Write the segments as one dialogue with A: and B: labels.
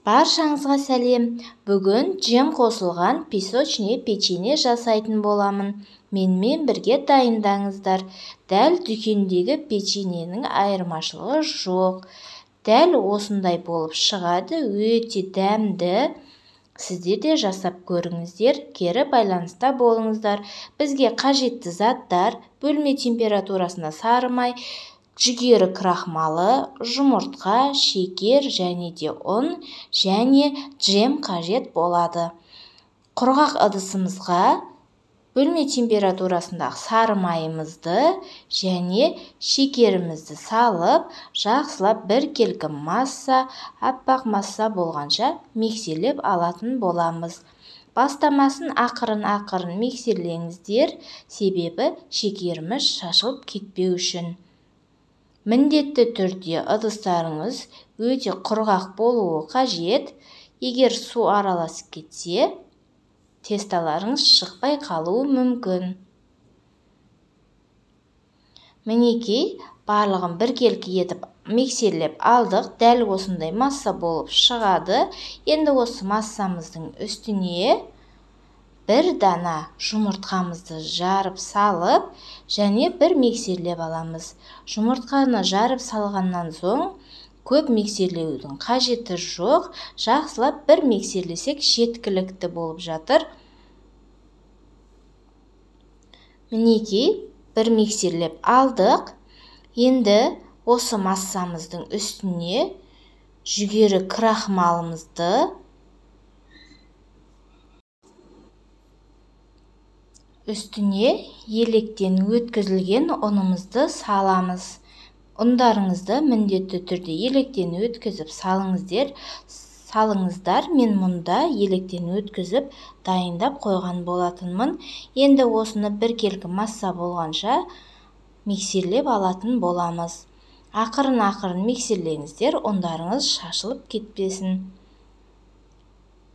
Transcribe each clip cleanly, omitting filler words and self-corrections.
A: Баршаңызға сәлем. Бүгін джем қосылған песочный печенье жасайтын боламын. Менімен бірге дайындаңыздар. Дәл дүкендегі печеньенің айырмашылығы жоқ. Дәл осындай болып шығады, өте дәмді. Сіздер де жасап көріңіздер, кері байланыста болыңыздар. Бізге қажетті заттар: бөлме температурасында сары май, жүгері крахмалы, жұмыртқа, шекер және де ұн және джем қажет болады. Құрғақ ыдысымызға бөлме температурасындағы сары майымызды және шекерімізді салып, жақсылап біркелкі масса, аппақ масса болғанша миксерлеп алатын боламыз. Бастамасын ақырын миксерлеңіздер, себебі шекеріміз шашылып кетпеу үшін. Міндетті түрде ыдыстарыңыз өте құрғақ болуы қажет. Егер су араласып кетсе, тесталарыңыз шықпай қалуы мүмкін. Мінекей, барлығын біркелкі етіп миксерлеп алдық. Дәл осындай масса болып шығады. Енді осы массамыздың үстіне бір дана жұмыртқамызды жарып салып, және бір миксерлеп аламыз. Жұмыртқаны жарып салғаннан соң көп миксерлеудің қажеті жоқ. Жақсылап бір миксерлесек жеткілікті болып жатыр. Мінекей, бір миксерлеп алдық. Енді осы массамыздың үстіне жүгері крахмалымызды, үстіне електен өткізілген ұнымызды саламыз. Ұндарыңызды міндетті түрде електен өткізіп салыңыздар. Мен мұнда електен өткізіп дайындап қойған болатынмын. Енді осыны біркелкі масса болғанша миксерлеп алатын боламыз. Ақырын миксерлеңіздер, ұндарыңыз шашылып кетпесін.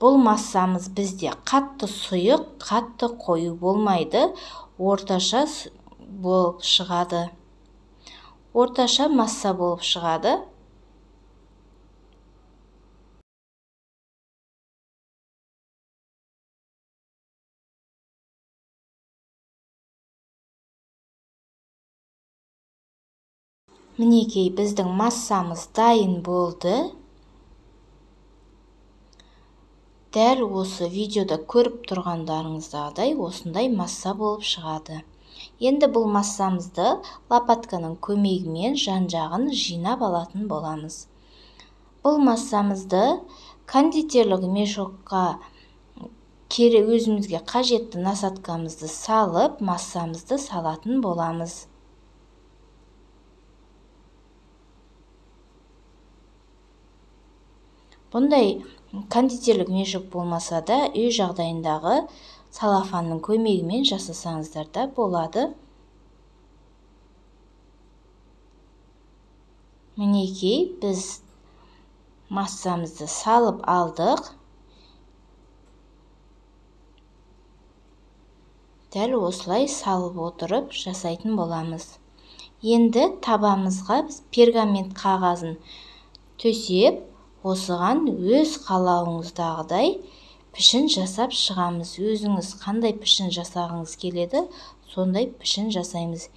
A: Бұл массамыз бізде қатты сұйық, қатты қою болмайды, орташа болып шығады. Орташа масса болып шығады. Мінекей, біздің массамыз дайын болды. Дәл осы видеода көріп тұрғандарыңыздағыдай осындай масса болып шығады. Енді бұл массамызды лопатканың көмегімен жан-жағын жинап алатын боламыз. Бұл массамызды кондитерлік мешокқа өзімізге қажетті насадкамызды салып, массамызды салатын боламыз. Бұндай кондитерлік мешок болмаса да, үй жағдайындағы салафанның көмегімен жасасаңыздар да болады. Мінекей, біз массамызды салып алдық. Дәл осылай салып отырып жасайтын боламыз. Енді табамызға біз пергамент қағазын төсеп, осыған өз қалауыңыздағыдай пішін жасап шығамыз. Өзіңіз қандай пішін жасағыңыз келеді, сондай пішін жасаймыз.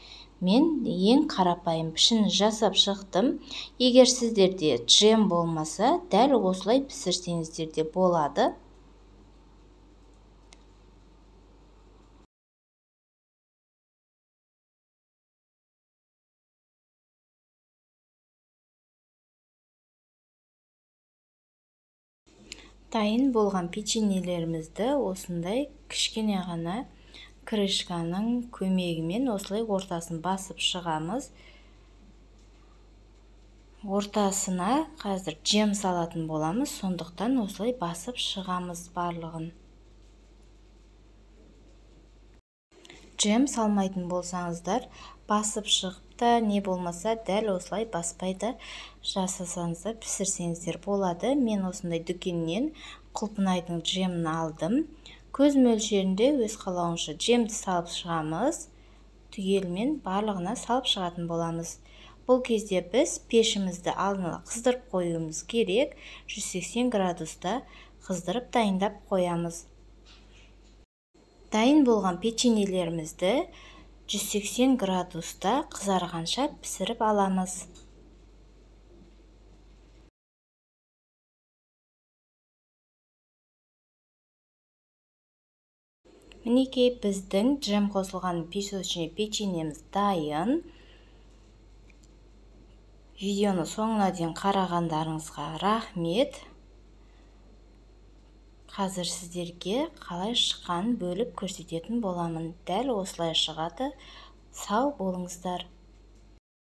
A: Мен ең қарапайым пішін жасап шықтым. Егер сіздерде джем болмаса, дәл осылай пісірсеңіздер де болады. Дайын болған печеньелерімізді осындай кішкене ғана крышканың көмегімен осылай ортасын басып шығамыз. Ортасына қазір джем салатын боламыз, сондықтан осылай басып шығамыз барлығын. Джем салмайтын болсаңыздар, басып шығыпта, не болмаса дәл осылай баспайды жасасаңыздар, пісірсеңіздер болады. Мен осындай дүкеннен құлпынайдың джемін алдым. Көз мөлшерінде өз қалауынша джемді салып шығамыз. Түгелмен барлығына салып шығатын боламыз. Бұл кезде біз пешімізді алдын ала қыздырып қоюымыз керек. 180 градуста қыздырып дайындап қоямыз. Дайын болған печеньелерімізді 180 градуста қызарғанша пісіріп аламыз. Мінекей біздің джем қосылған песочный печеньеміз дайын. Видеоны соңына дейін қарағандарыңызға рахмет. Қазір сіздерге қалай шыққанын бөліп көрсететін боламын. Дәл осылай шығады. Сау болыңыздар.